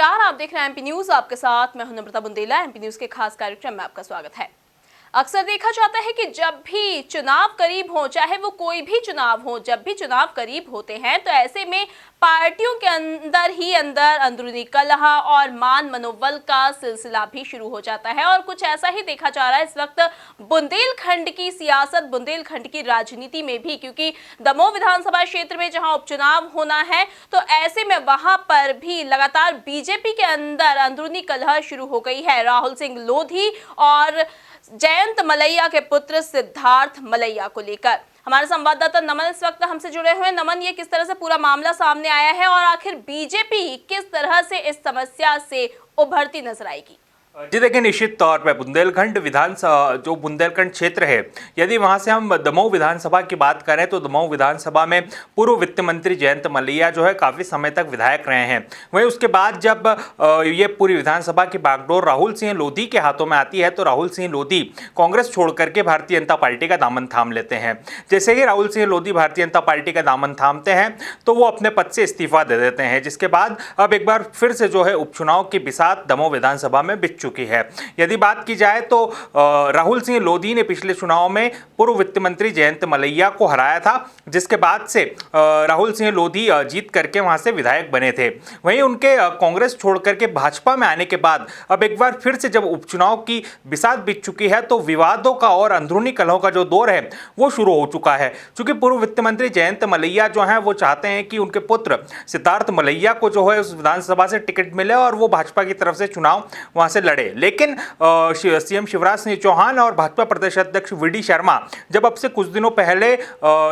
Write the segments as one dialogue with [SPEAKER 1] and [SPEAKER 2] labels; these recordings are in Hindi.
[SPEAKER 1] नमस्कार, आप देख रहे हैं एमपी न्यूज। आपके साथ मैं हूं नम्रता बुंदेला। एमपी न्यूज के खास कार्यक्रम में आपका स्वागत है। अक्सर देखा जाता है कि जब भी चुनाव करीब हो, चाहे वो कोई भी चुनाव हो, जब भी चुनाव करीब होते हैं तो ऐसे में पार्टियों के अंदर ही अंदर अंदरूनी कलह और मान मनोबल का सिलसिला भी शुरू हो जाता है। और कुछ ऐसा ही देखा जा रहा है इस वक्त बुंदेलखंड की सियासत, बुंदेलखंड की राजनीति में भी, क्योंकि दमोह विधानसभा क्षेत्र में जहां उपचुनाव होना है तो ऐसे में वहां पर भी लगातार बीजेपी के अंदर अंदरूनी कलह शुरू हो गई है। राहुल सिंह लोधी और जयंत मलैया के पुत्र सिद्धार्थ मलैया को लेकर हमारे संवाददाता नमन इस वक्त हमसे जुड़े हुए हैं। नमन, ये किस तरह से पूरा मामला सामने आया है और आखिर बीजेपी किस तरह से इस समस्या से उभरती नजर आएगी?
[SPEAKER 2] जी देखिए, निश्चित तौर पे बुंदेलखंड विधानसभा, जो बुंदेलखंड क्षेत्र है, यदि वहां से हम दमोह विधानसभा की बात करें तो दमोह विधानसभा में पूर्व वित्त मंत्री जयंत मलैया जो है काफ़ी समय तक विधायक रहे हैं। वहीं उसके बाद जब ये पूरी विधानसभा की बागडोर राहुल सिंह लोधी के हाथों में आती है तो राहुल सिंह लोधी कांग्रेस छोड़ करके भारतीय जनता पार्टी का दामन थाम लेते हैं। जैसे ही राहुल सिंह लोधी भारतीय जनता पार्टी का दामन थामते हैं तो वो अपने पद से इस्तीफा दे देते हैं, जिसके बाद अब एक बार फिर से जो है उपचुनाव की बिसात दमोह विधानसभा में बिछ चुकी है। यदि बात की जाए तो राहुल सिंह लोधी ने पिछले चुनाव में पूर्व वित्त मंत्री जयंत मलैया को हराया था, जिसके बाद से राहुल सिंह लोधी जीत करके वहां से विधायक बने थे। वहीं उनके कांग्रेस छोड़ करके भाजपा में आने के बाद अब एक बार फिर से जब उपचुनाव की बिसात बीत चुकी है तो विवादों का और अंदरूनी कलहों का जो दौर है वो शुरू हो चुका है। क्योंकि पूर्व वित्त मंत्री जयंत मलैया जो है वो चाहते हैं कि उनके पुत्र सिद्धार्थ मलैया को जो है उस विधानसभा से टिकट मिले और वो भाजपा की तरफ से चुनाव वहां से लड़े। लेकिन सीएम शिवराज सिंह चौहान और भाजपा प्रदेश अध्यक्ष वीडी शर्मा जब अब से कुछ दिनों पहले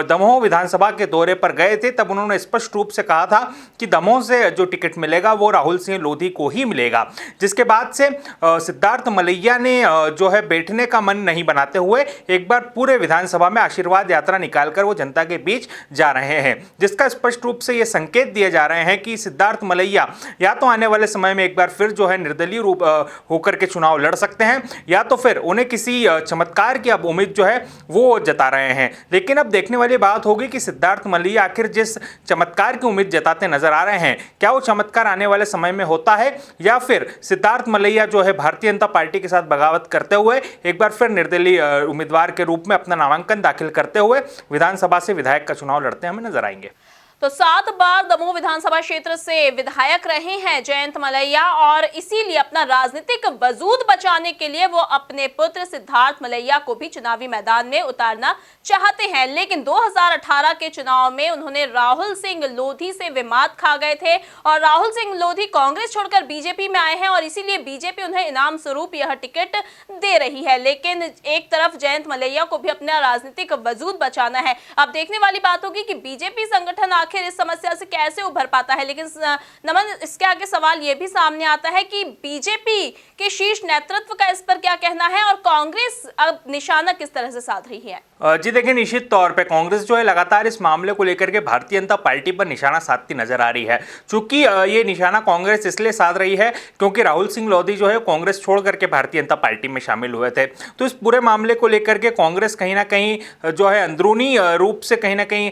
[SPEAKER 2] दमोह विधानसभा के दौरे पर गए थे तब उन्होंने स्पष्ट रूप से कहा था कि दमोह से जो टिकट मिलेगा वो राहुल सिंह लोधी को ही मिलेगा। जिसके बाद से सिद्धार्थ मलैया ने जो है बैठने का मन नहीं बनाते हुए एक बार पूरे विधानसभा में आशीर्वाद यात्रा निकालकर वो जनता के बीच जा रहे हैं, जिसका स्पष्ट रूप से ये संकेत दिए जा रहे हैं कि सिद्धार्थ मलैया या तो आने वाले समय में एक बार फिर जो है निर्दलीय रूप होकर के चुनाव लड़ सकते हैं या तो फिर उन्हें किसी चमत्कार की अब उम्मीद जो है वो जता रहे हैं। लेकिन अब देखने वाली बात होगी कि सिद्धार्थ मलैया आखिर जिस चमत्कार की उम्मीद जताते नजर आ रहे हैं, क्या वो चमत्कार आने वाले समय में होता है या फिर सिद्धार्थ मलैया जो है भारतीय जनता पार्टी के साथ बगावत करते हुए एक बार फिर निर्दलीय उम्मीदवार के रूप में अपना नामांकन दाखिल करते हुए विधानसभा से विधायक का चुनाव लड़ते हमें नजर आएंगे।
[SPEAKER 1] तो 7 बार दमोह विधानसभा क्षेत्र से विधायक रहे हैं जयंत मलैया और इसीलिए अपना राजनीतिक वजूद बचाने के लिए वो अपने पुत्र सिद्धार्थ मलैया को भी चुनावी मैदान में उतारना चाहते हैं। लेकिन 2018 के चुनाव में उन्होंने राहुल सिंह लोधी से विमात खा गए थे और राहुल सिंह लोधी कांग्रेस छोड़कर बीजेपी में आए हैं और इसीलिए बीजेपी उन्हें इनाम स्वरूप यह टिकट दे रही है। लेकिन एक तरफ जयंत मलैया को भी अपना राजनीतिक वजूद बचाना है। अब देखने वाली बात होगी कि बीजेपी संगठन आखिर इस समस्या से कैसे उभर पाता है। लेकिन नमन, इसके आगे सवाल यह भी सामने आता है कि बीजेपी के शीर्ष नेतृत्व का इस पर क्या कहना है और कांग्रेस अब निशाना किस तरह से साध रही है?
[SPEAKER 2] जी देखिए, निश्चित तौर पे कांग्रेस जो है लगातार इस मामले को लेकर के भारतीय जनता पार्टी पर निशाना साधती नजर आ रही है। चूंकि ये निशाना कांग्रेस इसलिए साध रही है क्योंकि राहुल सिंह लोधी जो है कांग्रेस छोड़ करके भारतीय जनता पार्टी में शामिल हुए थे। तो इस पूरे मामले को लेकर के कांग्रेस कहीं ना कहीं जो है अंदरूनी रूप से कहीं ना कहीं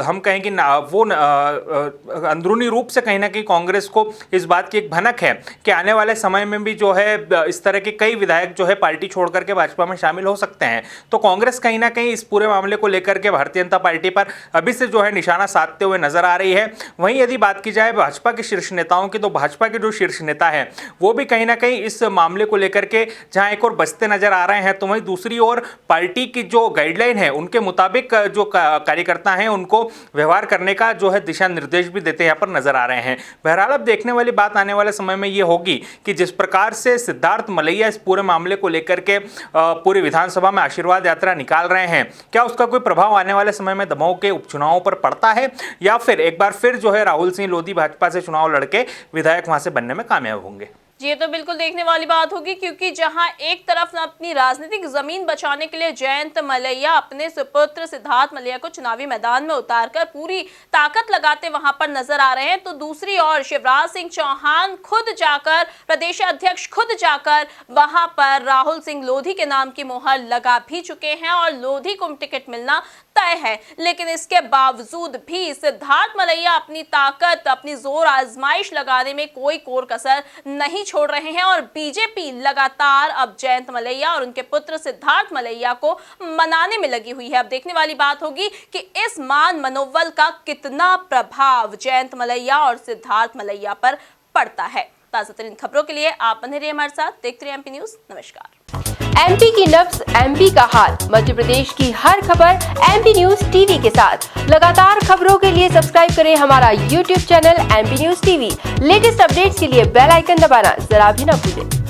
[SPEAKER 2] हम कहें कि वो अंदरूनी रूप से कहीं ना कहीं कांग्रेस को इस बात की एक भनक है कि आने वाले समय में भी जो है इस तरह के कई विधायक जो है पार्टी छोड़ करके भाजपा में शामिल हो सकते हैं। तो कांग्रेस कहीं ना कहीं इस पूरे मामले को लेकर के भारतीय जनता पार्टी पर अभी से जो है निशाना साधते हुए नजर आ रही है। वहीं यदि बात की जाए भाजपा के शीर्ष नेताओं की तो भाजपा के जो शीर्ष नेता है वो भी कहीं ना कहीं इस मामले को लेकर के जहां एक और बचते नजर आ रहे हैं तो वहीं दूसरी ओर पार्टी की जो गाइडलाइन है उनके मुताबिक जो कार्यकर्ता हैं उनको व्यवहार करने का जो है दिशा निर्देश भी देते यहाँ पर नजर आ रहे हैं। बहरहाल अब देखने वाली बात आने वाले समय में ये होगी कि जिस प्रकार से सिद्धार्थ मलैया इस पूरे मामले को लेकर के पूरी विधानसभा में आशीर्वाद यात्रा निकाल रहे हैं, क्या उसका कोई प्रभाव आने वाले समय में दमोह के उपचुनावों पर पड़ता है या फिर एक बार फिर जो है राहुल सिंह लोधी भाजपा से चुनाव लड़के विधायक वहां से बनने में कामयाब होंगे?
[SPEAKER 1] ये तो बिल्कुल देखने वाली बात होगी, क्योंकि जहां एक तरफ अपनी राजनीतिक जमीन बचाने के लिए जयंत मलैया अपने सुपुत्र सिद्धार्थ मलैया को चुनावी मैदान में उतारकर पूरी ताकत लगाते वहां पर नजर आ रहे हैं, तो दूसरी ओर शिवराज सिंह चौहान खुद जाकर, प्रदेश अध्यक्ष खुद जाकर वहां पर राहुल सिंह लोधी के नाम की मोहर लगा भी चुके हैं और लोधी को टिकट मिलना तय है। लेकिन इसके बावजूद भी सिद्धार्थ मलैया अपनी ताकत, अपनी जोर आजमाइश लगाने में कोई कोर कसर नहीं छोड़ रहे हैं और बीजेपी लगातार अब जयंत मलैया और उनके पुत्र सिद्धार्थ मलैया को मनाने में लगी हुई है। अब देखने वाली बात होगी कि इस मान मनोबल का कितना प्रभाव जयंत मलैया और सिद्धार्थ मलैया पर पड़ता है। ताजा तरीन खबरों के लिए आप बने रहिए हमारे साथ, देखते रहिए एमपी न्यूज। नमस्कार।
[SPEAKER 3] एमपी की नब्ज, एमपी का हाल, मध्य प्रदेश की हर खबर एमपी न्यूज टीवी के साथ। लगातार खबरों के लिए सब्सक्राइब करें हमारा YouTube channel MP news TV. Latest updates के लिए बेल आइकन दबाना जरा भी न भूलें।